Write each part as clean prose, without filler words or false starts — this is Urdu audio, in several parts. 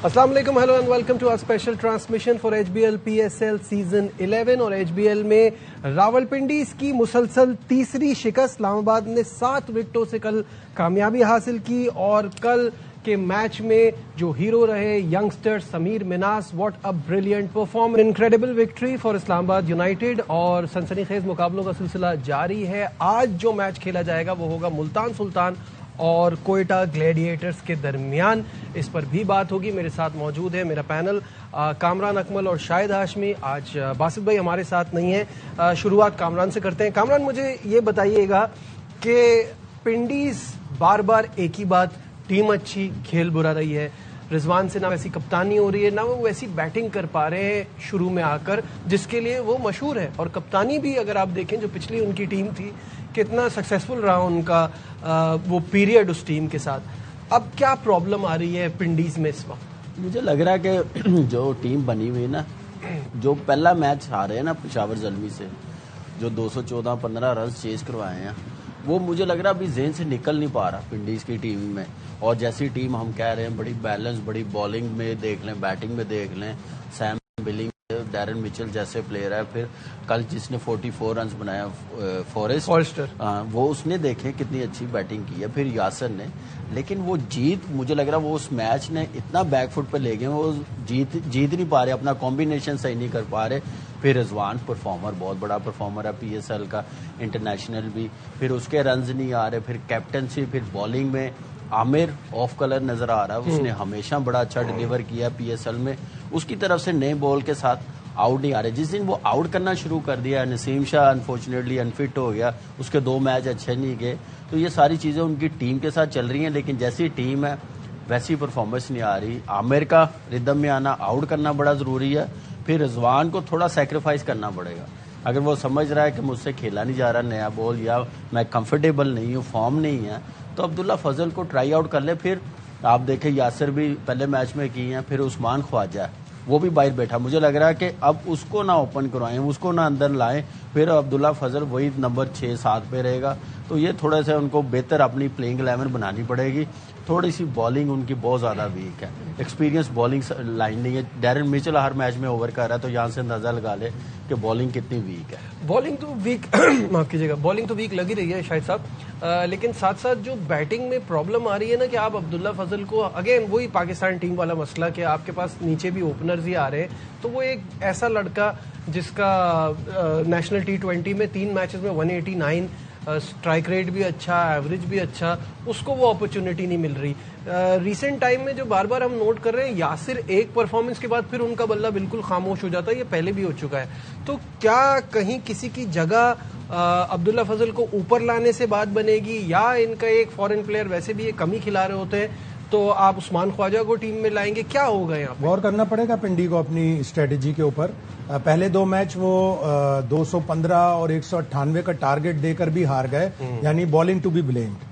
السلام علیکم, hello and welcome to our special transmission for HBL PSL season 11. اور HBL میں راولپنڈی کی مسلسل تیسری شکست. اسلام آباد نے 7 وکٹوں سے کل کامیابی حاصل کی اور کل کے میچ میں جو ہیرو رہے youngster Sameer Minhas, what a brilliant performance, incredible victory for Islamabad United. اور سنسنی خیز مقابلوں کا سلسلہ جاری ہے. آج جو میچ کھیلا جائے گا وہ ہوگا ملتان سلطان اور کوئٹہ گلیڈیٹرز کے درمیان. اس پر بھی بات ہوگی. میرے ساتھ موجود ہے میرا پینل, کامران اکمل اور شاہد ہاشمی. آج باسط بھائی ہمارے ساتھ نہیں ہیں. شروعات کامران سے کرتے ہیں. کامران, مجھے یہ بتائیے گا کہ پنڈیز بار بار ایک ہی بات, ٹیم اچھی کھیل برا رہی ہے. رضوان سے نہ ویسی کپتانی ہو رہی ہے, نہ وہ ویسی بیٹنگ کر پا رہے ہیں شروع میں آ کر جس کے لیے وہ مشہور ہے. اور کپتانی بھی اگر آپ دیکھیں جو پچھلی ان کی ٹیم تھی کتنا سکسیسفل رہا ان کا وہ پیریڈ اس ٹیم کے ساتھ. اب کیا پرابلم آ رہی ہے پنڈیز میں اس وقت؟ مجھے لگ رہا ہے کہ جو ٹیم بنی ہوئی نا, جو پہلا میچ ہارے ہیں نا پشاور زلمی سے, جو 214-15 رنز چیز کروائے ہیں, وہ مجھے لگ رہا ابھی ذہن سے نکل نہیں پا رہا پنڈیز کی ٹیم میں. اور جیسی ٹیم ہم کہہ رہے ہیں بڑی بیلنس, بڑی بالنگ میں دیکھ لیں, بیٹنگ میں دیکھ لیں, سیم بلنگ, ڈیرن مچل جیسے پلیئر ہے. پھر کل جس نے 44 رنز بنایا فورسٹر, وہ اس نے دیکھیں کتنی اچھی بیٹنگ کی ہے. پھر یاسر نے, لیکن وہ جیت مجھے لگ رہا وہ اس میچ نے اتنا بیک فٹ پہ لے گئے, وہ جیت نہیں پا رہے, اپنا کمبینیشن صحیح نہیں کر پا رہے. پھر رضوان پرفارمر, بہت بڑا پرفارمر ہے PSL کا, انٹرنیشنل بھی. پھر اس کے رنز نہیں آ رہے. پھر کیپٹنسی, پھر بالنگ میں عامر آف کلر نظر آ رہا ہے. اس نے ہمیشہ بڑا اچھا ڈیلیور کیا PSL میں. اس کی طرف سے نئے بال کے ساتھ آؤٹ نہیں آ رہے. جس دن وہ آؤٹ کرنا شروع کر دیا, نسیم شاہ انفارچونیٹلی انفٹ ہو گیا, اس کے 2 میچ اچھے نہیں گئے. تو یہ ساری چیزیں ان کی ٹیم کے ساتھ چل رہی ہیں, لیکن جیسی ٹیم ہے ویسی پرفارمنس نہیں آ رہی. عامر کا ردم میں آنا, آؤٹ کرنا بڑا ضروری ہے. پھر رضوان کو تھوڑا سیکریفائز کرنا پڑے گا. اگر وہ سمجھ رہا ہے کہ مجھ سے کھیلا نہیں جا رہا نیا بال, یا میں کمفرٹیبل نہیں ہوں, فارم نہیں ہے, تو عبداللہ فضل کو ٹرائی آؤٹ کر لے. پھر آپ دیکھیں یاسر بھی پہلے میچ میں کی ہیں. پھر عثمان خواجہ وہ بھی باہر بیٹھا. مجھے لگ رہا ہے کہ اب اس کو نہ اوپن کروائیں, اس کو نہ اندر لائیں. پھر عبداللہ فضل وہی نمبر 6-7 پہ رہے گا. تو یہ تھوڑا سا ان کو بہتر اپنی پلینگ 11 بنانی پڑے گی. تھوڑی سی بالنگ ان کی بہت زیادہ ویک ہے, ایکسپیرینس بالنگ لائن نہیں ہے. ڈیرن میچل ہر میچ میں اوور کر رہا ہے, تو یہاں سے اندازہ لگا لے کہ بالنگ کتنی ویک ہے. بالنگ تو ویک معاف کیجیے گا, بالنگ تو ویک لگی رہی ہے شاہد صاحب, لیکن ساتھ ساتھ جو بیٹنگ میں پرابلم آ رہی ہے نا کہ آپ عبداللہ فضل کو, اگین وہی پاکستان ٹیم والا مسئلہ کہ آپ کے پاس نیچے بھی اوپنرز ہی آ رہے ہیں. تو وہ ایک ایسا لڑکا جس کا نیشنل T20 میں 3 میچز میں 189, اسٹرائک ریٹ بھی اچھا, ایوریج بھی اچھا, اس کو وہ اپرچونٹی نہیں مل رہی. ریسنٹ ٹائم میں جو بار بار ہم نوٹ کر رہے ہیں, یاسر ایک پرفارمنس کے بعد پھر ان کا بلہ بالکل خاموش ہو جاتا ہے. یہ پہلے بھی ہو چکا ہے. تو کیا کہیں کسی کی جگہ عبداللہ فضل کو اوپر لانے سے بات بنے گی, یا ان کا ایک فورن پلیئر ویسے بھی یہ کم ہی کھلا رہے ہوتے ہیں, تو آپ عثمان خواجہ کو ٹیم میں لائیں گے؟ کیا ہوگا یہاں پہ؟ غور کرنا پڑے گا پنڈی کو اپنی اسٹریٹجی کے اوپر. پہلے 2 میچ وہ 215 اور 198 کا ٹارگٹ دے کر بھی ہار گئے, یعنی بالنگ ٹو بی بلیمڈ.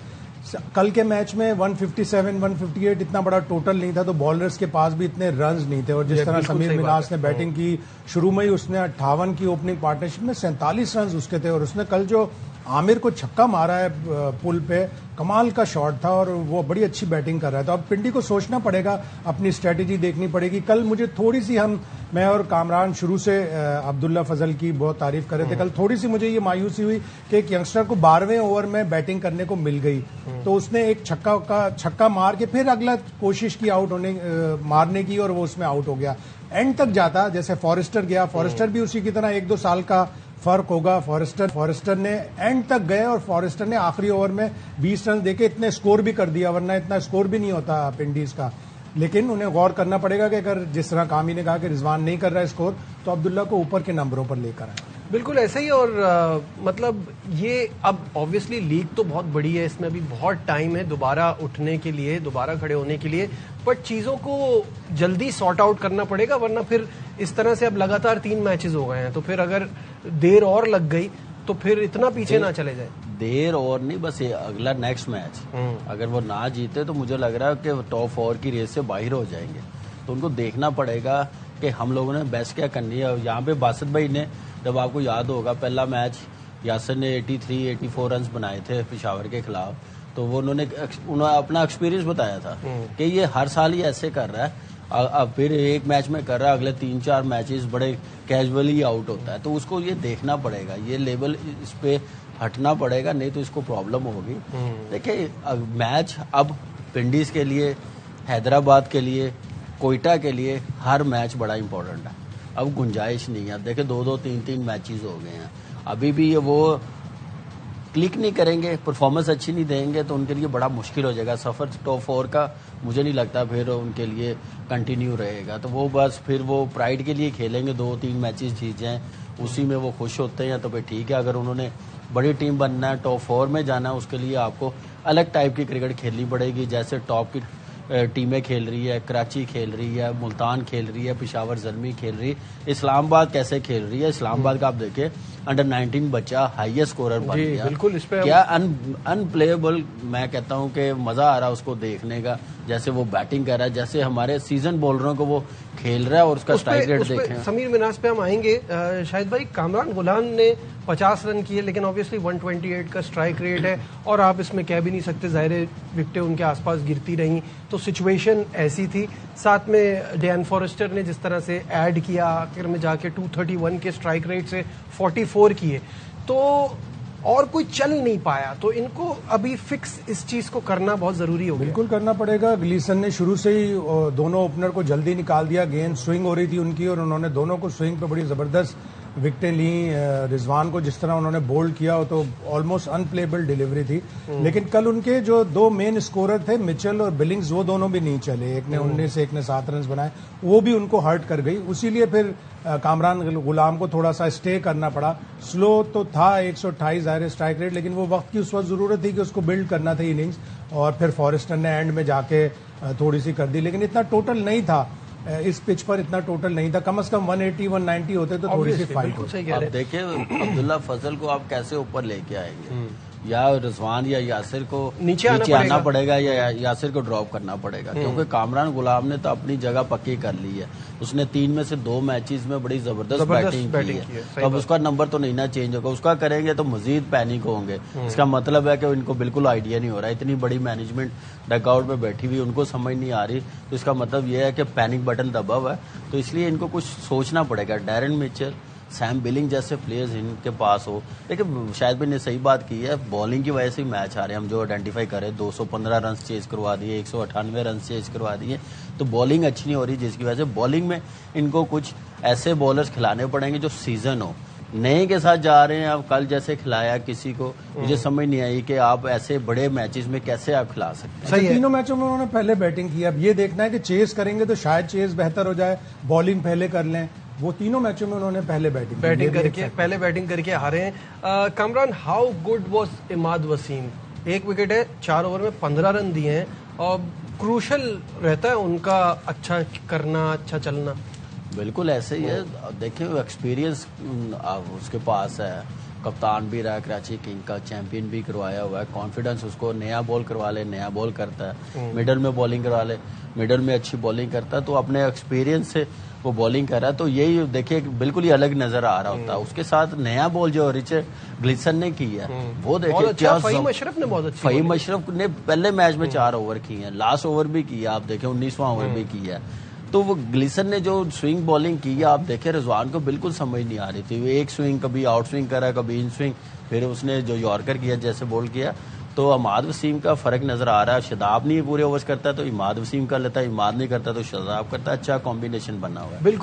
کل کے میچ میں 157 158 اتنا بڑا ٹوٹل نہیں تھا, تو بالرز کے پاس بھی اتنے رنز نہیں تھے. اور جس طرح سمیر مناس نے بیٹنگ کی, شروع میں ہی اس نے 58 کی اوپننگ پارٹنرشپ میں 47 رنز اس کے تھے. اور اس نے کل جو عامر کو چھکا مارا ہے پل پہ, کمال کا شاٹ تھا, اور وہ بڑی اچھی بیٹنگ کر رہا ہے. تو اب پنڈی کو سوچنا پڑے گا, اپنی اسٹریٹجی دیکھنی پڑے گی. کل مجھے تھوڑی سی, میں اور کامران شروع سے عبداللہ فضل کی بہت تعریف کر رہے تھے, کل تھوڑی سی مجھے یہ مایوسی ہوئی کہ ایک ینگسٹر کو 12ویں اوور میں بیٹنگ کرنے کو مل گئی, تو اس نے ایک چھکا مار کے پھر اگلا کوشش کی آؤٹ ہونے مارنے کی, اور وہ اس میں آؤٹ ہو گیا. اینڈ تک جاتا جیسے فارسٹر گیا, فارسٹر بھی اسی کی طرح 1-2 سال کا فرق ہوگا. فارسٹر نے اینڈ تک گئے, اور فارسٹر نے آخری اوور میں 20 رن دے کے اتنے اسکور بھی کر دیا, ورنہ اتنا اسکور بھی نہیں ہوتا پنڈیز کا. لیکن انہیں غور کرنا پڑے گا کہ اگر جس طرح کامی نے کہا کہ رضوان نہیں کر رہا ہے اسکور, تو عبداللہ کو اوپر کے نمبروں پر لے کر آئے. بالکل ایسا ہی. اور مطلب یہ اب آبویسلی لیگ تو بہت بڑی ہے, اس میں ابھی بہت ٹائم ہے دوبارہ اٹھنے کے لیے, دوبارہ کھڑے ہونے کے لیے, بٹ چیزوں کو جلدی سارٹ آؤٹ کرنا پڑے گا, ورنہ پھر اس طرح سے اب لگاتار 3 میچز ہو گئے ہیں, تو پھر اگر دیر اور لگ گئی تو پھر اتنا پیچھے نہ چلے جائے. دیر اور نہیں, بس اگلا نیکسٹ میچ اگر وہ نہ جیتے تو مجھے لگ رہا ہے کہ ٹاپ 4 کی ریس سے باہر ہو جائیں گے. تو ان کو دیکھنا پڑے گا کہ ہم لوگوں نے بیسٹ کیا کرنی ہے. یہاں پہ باسط بھائی نے, جب آپ کو یاد ہوگا پہلا میچ یاسر نے 83-84 رنز بنائے تھے پشاور کے خلاف, تو وہ انہوں نے اپنا ایکسپیرینس بتایا تھا کہ یہ ہر سال ہی ایسے کر رہا ہے. اب پھر ایک میچ میں کر رہا ہے، اگلے 3-4 میچز بڑے کیجولی آؤٹ ہوتا ہے. تو اس کو یہ دیکھنا پڑے گا، یہ لیول اس پہ ہٹنا پڑے گا، نہیں تو اس کو پرابلم ہوگی. دیکھیں میچ اب پنڈیز کے لیے، حیدرآباد کے لیے، کوئٹہ کے لیے ہر میچ بڑا امپورٹنٹ ہے. اب گنجائش نہیں ہے. دیکھیں 2-2 3-3 میچز ہو گئے ہیں، ابھی بھی وہ کلک نہیں کریں گے، پرفارمنس اچھی نہیں دیں گے تو ان کے لیے بڑا مشکل ہو جائے گا. سفر ٹاپ 4 کا مجھے نہیں لگتا پھر ان کے لیے کنٹینیو رہے گا. تو وہ بس پھر وہ پرائڈ کے لیے کھیلیں گے، 2-3 میچز جیت جائیں اسی میں وہ خوش ہوتے ہیں تو پھر ٹھیک ہے. اگر انہوں نے بڑی ٹیم بننا ہے، ٹاپ 4 میں جانا ہے، اس کے لیے آپ کو الگ ٹائپ کی کرکٹ کھیلنی پڑے گی. جیسے ٹاپ کی ٹیمیں کھیل رہی ہے، کراچی کھیل رہی ہے، ملتان کھیل رہی ہے، پشاور زلمی کھیل رہی ہے، اسلام آباد کیسے کھیل رہی ہے. اسلام آباد کا آپ دیکھیں انڈر 19 بچہ ہائیسٹ اسکورر بن گیا. بالکل اس پہ کیا ان پلیبل، میں کہتا ہوں کہ مزہ آ رہا ہے اس کو دیکھنے کا. جیسے وہ بیٹنگ کر رہا ہے، جیسے ہمارے سیزن بولروں کو وہ کھیل رہا ہے اور اس کا اسٹرائک ریٹ دیکھیں. سمیر مناز پہ ہم آئیں گے. شاہد بھائی، کامران غلام نے 50 رن کیے لیکن obviously 128 کا اسٹرائک ریٹ ہے اور آپ اس میں کہہ بھی نہیں سکتے، ظاہر وکٹیں ان کے آس پاس گرتی رہیں تو سچویشن ایسی تھی. ساتھ میں ڈیان فارسٹر نے جس طرح سے ایڈ کیا، آخر میں جا کے 231 کے اسٹرائک ریٹ سے 44 کیے تو اور کوئی چل نہیں پایا. تو ان کو ابھی فکس اس چیز کو کرنا بہت ضروری ہوگا. بالکل کرنا پڑے گا. گلیسن نے شروع سے ہی دونوں اوپنر کو جلدی نکال دیا. گیند سوئنگ ہو رہی تھی ان کی اور انہوں نے دونوں کو سوئنگ پہ بڑی زبردست وکٹیں لیں. رضوان کو جس طرح انہوں نے بولڈ کیا وہ تو آلموسٹ ان پلیبل ڈیلیوری تھی. لیکن کل ان کے جو 2 مین اسکورر تھے مچل اور بلنگز، وہ دونوں بھی نہیں چلے. ایک نے 19 ایک نے 7 رنز بنائے، وہ بھی ان کو ہرٹ کر گئی. اسی لیے پھر کامران غلام کو تھوڑا سا اسٹے کرنا پڑا. سلو تو تھا 128 ظاہر اسٹرائک ریٹ، لیکن وہ وقت کی اس وقت ضرورت تھی کہ اس کو بلڈ کرنا تھا اننگز. اور پھر فارسٹر نے اینڈ میں جا کے تھوڑی سی کر دی، لیکن اتنا ٹوٹل نہیں تھا. اس پچ پر اتنا ٹوٹل نہیں تھا. کم از کم 180 190 ہوتے تو تھوڑی سی فائٹ ہوتی. اب دیکھیں عبداللہ فضل کو آپ کیسے اوپر لے کے آئیں گے. یا رضوان یا یاسر کو نیچے آنا پڑے گا یا یاسر کو ڈراپ کرنا پڑے گا. کیونکہ کامران غلام نے تو اپنی جگہ پکی کر لی ہے. اس نے 3 میں سے 2 میچز میں بڑی زبردست بیٹنگ کی ہے. تو اب اس کا نمبر تو نہیں نہ چینج ہوگا. اس کا کریں گے تو مزید پینک ہوں گے. اس کا مطلب ہے کہ ان کو بالکل آئیڈیا نہیں ہو رہا. اتنی بڑی مینجمنٹ ڈک آؤٹ پہ بیٹھی ہوئی، ان کو سمجھ نہیں آ رہی. تو اس کا مطلب یہ ہے کہ پینک بٹن دبا ہوا ہے. تو اس لیے ان کو کچھ سوچنا پڑے گا. ڈیرن میچل، سیم بلنگ جیسے پلیئرز ان کے پاس ہو. لیکن شاید بھی نے صحیح بات کی ہے، بالنگ کی وجہ سے میچ آ رہے ہیں. ہم جو آئیڈینٹیفائی کریں 215 رنز چیز کروا دیے، 198 رنز چیز کروا دیے. تو بالنگ اچھی نہیں ہو رہی، جس کی وجہ سے بالنگ میں ان کو کچھ ایسے بالرز کھلانے پڑیں گے جو سیزن ہو. نئے کے ساتھ جا رہے ہیں. اب کل جیسے کھلایا کسی کو، مجھے سمجھ نہیں آئی کہ آپ ایسے بڑے میچز میں کیسے آپ کھلا سکتے ہیں. تینوں میچوں میں انہوں نے پہلے بیٹنگ کی. اب یہ دیکھنا ہے کہ چیز کریں گے تو شاید چیز بہتر ہو جائے، بالنگ پہلے کر لیں. وہ تینوں میچوں میں انہوں نے پہلے بیٹنگ کر کے ہارے ہیں. Kamran, how good was Imad Wasim? 1 wicket ہے، 4 اوور میں 15 رن دیے ہیں اور کروشل رہتا ہے ان کا اچھا کرنا، اچھا چلنا. بالکل ایسے ہی ہے. دیکھیں ایکسپیرینس اس کے پاس ہے. کپتان بھی رہا کراچی کنگ کا، چیمپئن بھی کروایا ہوا ہے. کانفیڈنس اس کو، نیا بال کروا لے نیا بال کرتا ہے. مڈل میں بالنگ کروا لے، مڈل میں اچھی بالنگ کرتا ہے. تو اپنے ایکسپیرینس سے وہ بالنگ کر رہا ہے. تو یہی دیکھیں بالکل ہی الگ نظر آ رہا ہوتا ہے. اس کے ساتھ نیا بال جو رچرڈ گلیسن نے کی ہے وہ دیکھیں کیا. فہیم اشرف نے بہت اچھی، فہیم اشرف نے پہلے میچ میں 4 اوور کی ہیں، لاسٹ اوور بھی کیا. آپ دیکھیں 19واں اوور بھی کیا. تو وہ گلیسن نے جو سوئنگ بالنگ کی ہے، آپ دیکھیں رضوان کو بالکل سمجھ نہیں آ رہی تھی. وہ ایک سوئنگ کبھی آؤٹ سوئنگ کر رہا ہے، کبھی ان سوئنگ. پھر اس نے جو یارکر کیا جیسے بول کیا تو اماد وسیم کا فرق نظر آ رہا ہے. شاداب نہیں پورے اوورز کرتا تو اماد وسیم کر لیتا ہے، اماد نہیں کرتا تو شاداب کرتا ہے. اچھا کمبینیشن بنا ہوا ہے. بالکل.